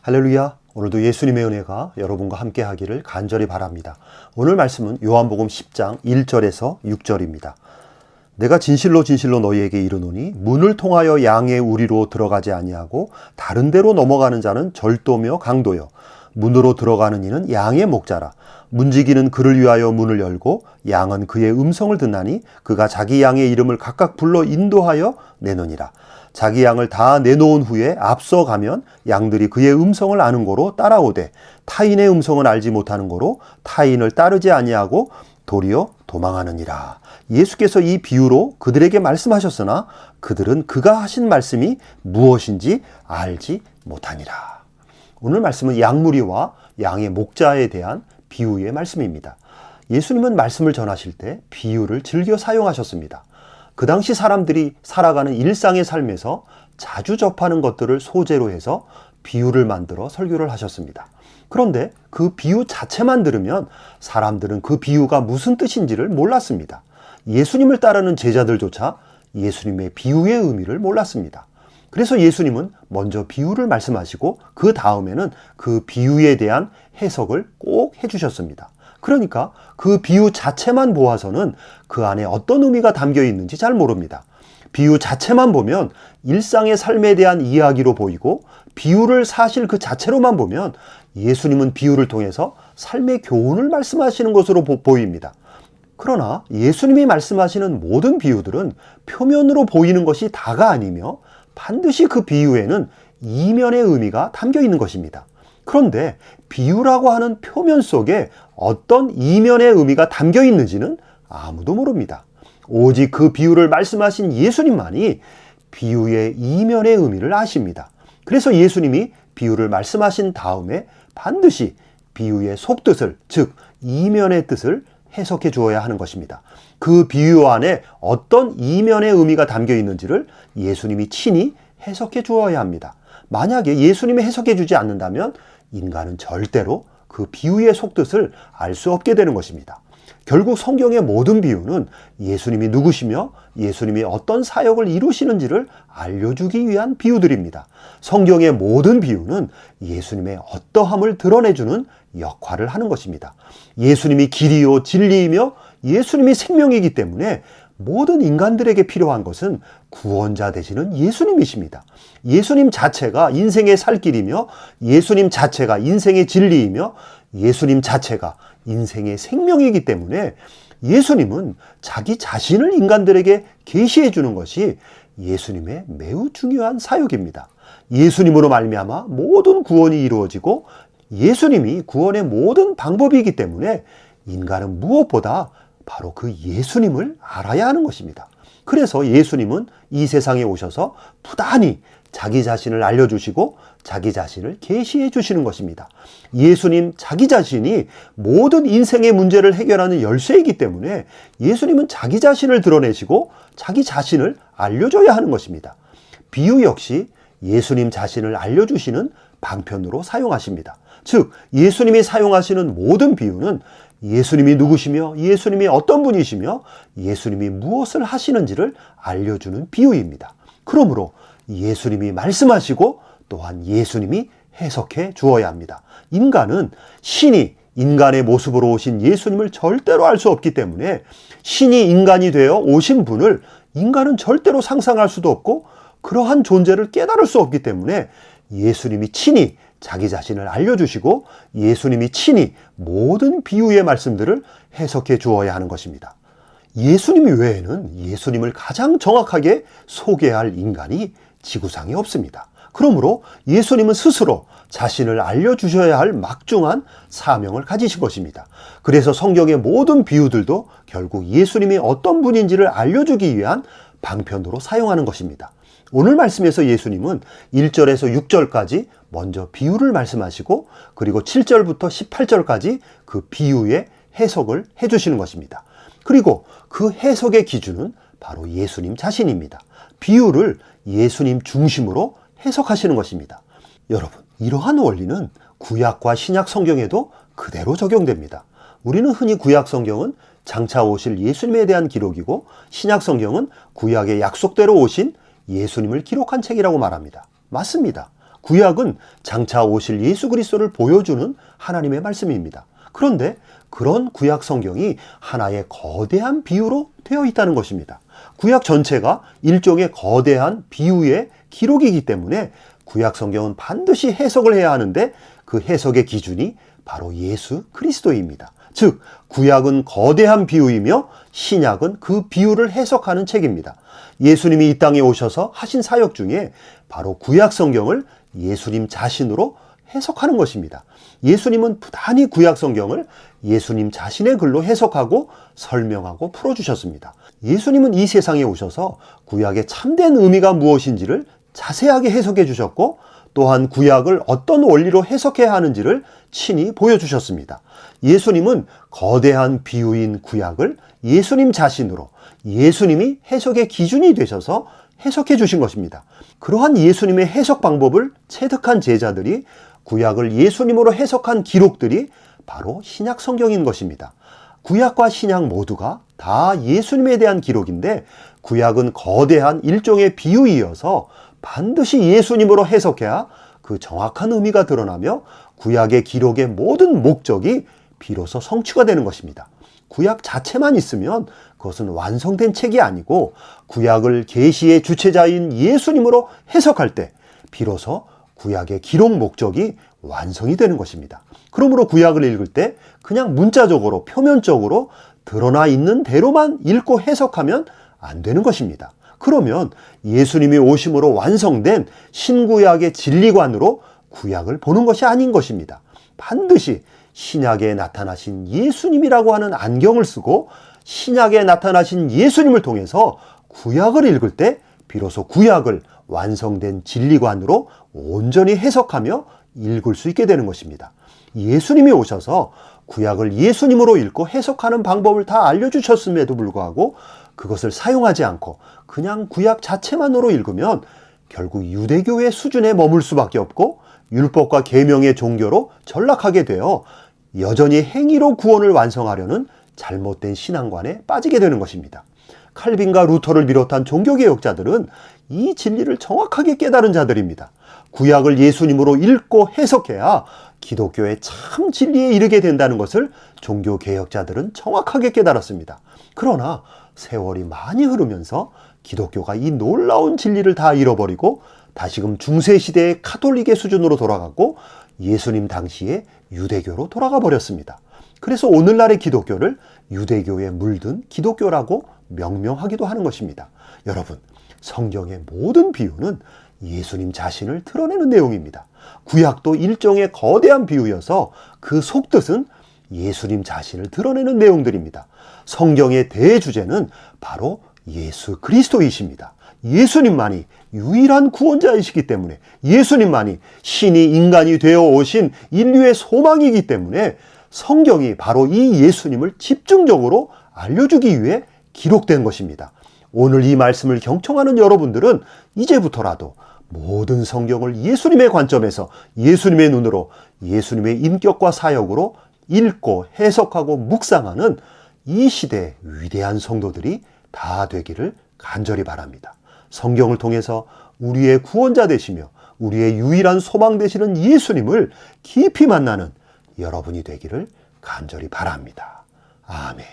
할렐루야. 오늘도 예수님의 은혜가 여러분과 함께 하기를 간절히 바랍니다. 오늘 말씀은 요한복음 10장 1절에서 6절입니다. 내가 진실로 진실로 너희에게 이르노니 문을 통하여 양의 우리로 들어가지 아니하고 다른 데로 넘어가는 자는 절도며 강도요 문으로 들어가는 이는 양의 목자라. 문지기는 그를 위하여 문을 열고 양은 그의 음성을 듣나니 그가 자기 양의 이름을 각각 불러 인도하여 내느니라. 자기 양을 다 내놓은 후에 앞서 가면 양들이 그의 음성을 아는 고로 따라오되 타인의 음성은 알지 못하는 고로 타인을 따르지 아니하고 도리어 도망하느니라. 예수께서 이 비유로 그들에게 말씀하셨으나 그들은 그가 하신 말씀이 무엇인지 알지 못하니라. 오늘 말씀은 양무리와 양의 목자에 대한 비유의 말씀입니다. 예수님은 말씀을 전하실 때 비유를 즐겨 사용하셨습니다. 그 당시 사람들이 살아가는 일상의 삶에서 자주 접하는 것들을 소재로 해서 비유를 만들어 설교를 하셨습니다. 그런데 그 비유 자체만 들으면 사람들은 그 비유가 무슨 뜻인지를 몰랐습니다. 예수님을 따르는 제자들조차 예수님의 비유의 의미를 몰랐습니다. 그래서 예수님은 먼저 비유를 말씀하시고 그 다음에는 그 비유에 대한 해석을 꼭 해주셨습니다. 그러니까 그 비유 자체만 보아서는 그 안에 어떤 의미가 담겨 있는지 잘 모릅니다. 비유 자체만 보면 일상의 삶에 대한 이야기로 보이고 비유를 사실 그 자체로만 보면 예수님은 비유를 통해서 삶의 교훈을 말씀하시는 것으로 보입니다. 그러나 예수님이 말씀하시는 모든 비유들은 표면으로 보이는 것이 다가 아니며 반드시 그 비유에는 이면의 의미가 담겨 있는 것입니다. 그런데 비유라고 하는 표면 속에 어떤 이면의 의미가 담겨 있는지는 아무도 모릅니다. 오직 그 비유를 말씀하신 예수님만이 비유의 이면의 의미를 아십니다. 그래서 예수님이 비유를 말씀하신 다음에 반드시 비유의 속뜻을, 즉 이면의 뜻을 해석해 주어야 하는 것입니다. 그 비유 안에 어떤 이면의 의미가 담겨 있는지를 예수님이 친히 해석해 주어야 합니다. 만약에 예수님이 해석해 주지 않는다면 인간은 절대로 그 비유의 속뜻을 알 수 없게 되는 것입니다. 결국 성경의 모든 비유는 예수님이 누구시며 예수님이 어떤 사역을 이루시는지를 알려주기 위한 비유들입니다. 성경의 모든 비유는 예수님의 어떠함을 드러내주는 역할을 하는 것입니다. 예수님이 길이요 진리이며 예수님이 생명이기 때문에 모든 인간들에게 필요한 것은 구원자 되시는 예수님이십니다. 예수님 자체가 인생의 살 길이며 예수님 자체가 인생의 진리이며 예수님 자체가 인생의 생명이기 때문에 예수님은 자기 자신을 인간들에게 계시해 주는 것이 예수님의 매우 중요한 사역입니다. 예수님으로 말미암아 모든 구원이 이루어지고 예수님이 구원의 모든 방법이기 때문에 인간은 무엇보다 바로 그 예수님을 알아야 하는 것입니다. 그래서 예수님은 이 세상에 오셔서 부단히 자기 자신을 알려주시고 자기 자신을 계시해 주시는 것입니다. 예수님 자기 자신이 모든 인생의 문제를 해결하는 열쇠이기 때문에 예수님은 자기 자신을 드러내시고 자기 자신을 알려줘야 하는 것입니다. 비유 역시 예수님 자신을 알려주시는 방편으로 사용하십니다. 즉 예수님이 사용하시는 모든 비유는 예수님이 누구시며 예수님이 어떤 분이시며 예수님이 무엇을 하시는지를 알려주는 비유입니다. 그러므로 예수님이 말씀하시고 또한 예수님이 해석해 주어야 합니다. 인간은 신이 인간의 모습으로 오신 예수님을 절대로 알 수 없기 때문에 신이 인간이 되어 오신 분을 인간은 절대로 상상할 수도 없고 그러한 존재를 깨달을 수 없기 때문에 예수님이 친히 자기 자신을 알려주시고 예수님이 친히 모든 비유의 말씀들을 해석해 주어야 하는 것입니다. 예수님 외에는 예수님을 가장 정확하게 소개할 인간이 지구상에 없습니다. 그러므로 예수님은 스스로 자신을 알려주셔야 할 막중한 사명을 가지신 것입니다. 그래서 성경의 모든 비유들도 결국 예수님이 어떤 분인지를 알려주기 위한 방편으로 사용하는 것입니다. 오늘 말씀에서 예수님은 1절에서 6절까지 먼저 비유를 말씀하시고 그리고 7절부터 18절까지 그 비유의 해석을 해주시는 것입니다. 그리고 그 해석의 기준은 바로 예수님 자신입니다. 비유를 예수님 중심으로 해석하시는 것입니다. 여러분, 이러한 원리는 구약과 신약 성경에도 그대로 적용됩니다. 우리는 흔히 구약 성경은 장차 오실 예수님에 대한 기록이고 신약 성경은 구약의 약속대로 오신 예수님을 기록한 책이라고 말합니다. 맞습니다. 구약은 장차 오실 예수 그리스도를 보여주는 하나님의 말씀입니다. 그런데 그런 구약 성경이 하나의 거대한 비유로 되어 있다는 것입니다. 구약 전체가 일종의 거대한 비유의 기록이기 때문에 구약 성경은 반드시 해석을 해야 하는데 그 해석의 기준이 바로 예수 그리스도입니다. 즉, 구약은 거대한 비유이며 신약은 그 비유를 해석하는 책입니다. 예수님이 이 땅에 오셔서 하신 사역 중에 바로 구약 성경을 예수님 자신으로 해석하는 것입니다. 예수님은 부단히 구약 성경을 예수님 자신의 글로 해석하고 설명하고 풀어주셨습니다. 예수님은 이 세상에 오셔서 구약의 참된 의미가 무엇인지를 자세하게 해석해 주셨고, 또한 구약을 어떤 원리로 해석해야 하는지를 친히 보여주셨습니다. 예수님은 거대한 비유인 구약을 예수님 자신으로, 예수님이 해석의 기준이 되셔서 해석해 주신 것입니다. 그러한 예수님의 해석 방법을 체득한 제자들이 구약을 예수님으로 해석한 기록들이 바로 신약 성경인 것입니다. 구약과 신약 모두가 다 예수님에 대한 기록인데, 구약은 거대한 일종의 비유이어서 반드시 예수님으로 해석해야 그 정확한 의미가 드러나며 구약의 기록의 모든 목적이 비로소 성취가 되는 것입니다. 구약 자체만 있으면 그것은 완성된 책이 아니고, 구약을 계시의 주체자인 예수님으로 해석할 때 비로소 구약의 기록 목적이 완성이 되는 것입니다. 그러므로 구약을 읽을 때 그냥 문자적으로, 표면적으로 드러나 있는 대로만 읽고 해석하면 안 되는 것입니다. 그러면 예수님이 오심으로 완성된 신구약의 진리관으로 구약을 보는 것이 아닌 것입니다. 반드시 신약에 나타나신 예수님이라고 하는 안경을 쓰고 신약에 나타나신 예수님을 통해서 구약을 읽을 때 비로소 구약을 완성된 진리관으로 온전히 해석하며 읽을 수 있게 되는 것입니다. 예수님이 오셔서 구약을 예수님으로 읽고 해석하는 방법을 다 알려주셨음에도 불구하고 그것을 사용하지 않고 그냥 구약 자체만으로 읽으면 결국 유대교의 수준에 머물 수밖에 없고 율법과 계명의 종교로 전락하게 되어 여전히 행위로 구원을 완성하려는 잘못된 신앙관에 빠지게 되는 것입니다. 칼빈과 루터를 비롯한 종교개혁자들은 이 진리를 정확하게 깨달은 자들입니다. 구약을 예수님으로 읽고 해석해야 기독교의 참 진리에 이르게 된다는 것을 종교개혁자들은 정확하게 깨달았습니다. 그러나 세월이 많이 흐르면서 기독교가 이 놀라운 진리를 다 잃어버리고 다시금 중세시대의 카톨릭의 수준으로 돌아가고 예수님 당시의 유대교로 돌아가 버렸습니다. 그래서 오늘날의 기독교를 유대교에 물든 기독교라고 명명하기도 하는 것입니다. 여러분, 성경의 모든 비유는 예수님 자신을 드러내는 내용입니다. 구약도 일종의 거대한 비유여서 그 속뜻은 예수님 자신을 드러내는 내용들입니다. 성경의 대주제는 바로 예수 그리스도이십니다. 예수님만이 유일한 구원자이시기 때문에, 예수님만이 신이 인간이 되어 오신 인류의 소망이기 때문에 성경이 바로 이 예수님을 집중적으로 알려주기 위해 기록된 것입니다. 오늘 이 말씀을 경청하는 여러분들은 이제부터라도 모든 성경을 예수님의 관점에서, 예수님의 눈으로, 예수님의 인격과 사역으로 읽고 해석하고 묵상하는 이 시대의 위대한 성도들이 다 되기를 간절히 바랍니다. 성경을 통해서 우리의 구원자 되시며 우리의 유일한 소망 되시는 예수님을 깊이 만나는 여러분이 되기를 간절히 바랍니다. 아멘.